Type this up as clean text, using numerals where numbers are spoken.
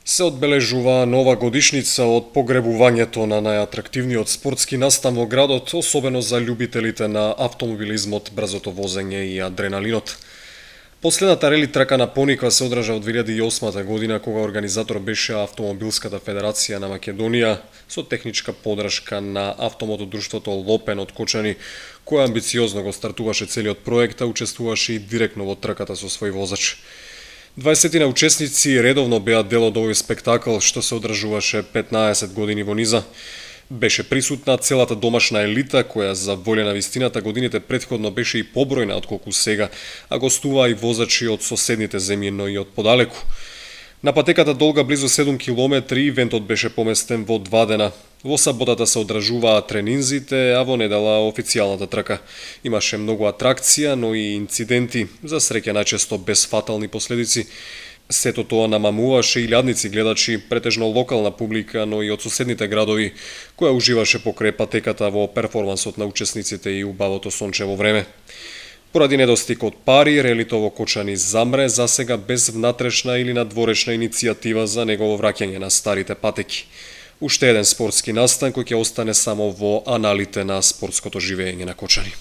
Се одбележува нова годишница од погребувањето на најатрактивниот спортски настан во градот, особено за љубителите на автомобилизмот, брзото возење и адреналинот. Последната рели трака на Пониква се одржа од 2008 година, кога организатор беше Автомобилската федерација на Македонија, со техничка подршка на автомотодрштвото Лопен од Кочани, која амбициозно го стартуваше целиот проект, а учествуваше и директно во трката со свој возач. 20 учесници редовно беа дел од овој спектакл, што се одржуваше 15 години во низа. Беше присутна целата домашна елита, која за волја на вистината годините претходно беше и побројна отколку сега, а гостуваа и возачи од соседните земји, но и од подалеку. На патеката долга близу 7 километри, ивентот беше поместен во 2 дена. Во саботата се одржуваа тренинзите, а во недела официјалната трака. Имаше многу атракција, но и инциденти, за среќа најчесто без фатални последици. Сето тоа намамуваше и илјадници гледачи, претежно локална публика, но и од соседните градови, која уживаше покрај патеката во перформансот на учесниците и убавото сончево време. Поради недостиг од пари, релито во Кочани замре, засега без внатрешна или надворешна иницијатива за негово враќање на старите патеки. Уште еден спортски настан кој ќе остане само во аналите на спортското живење на Кочани.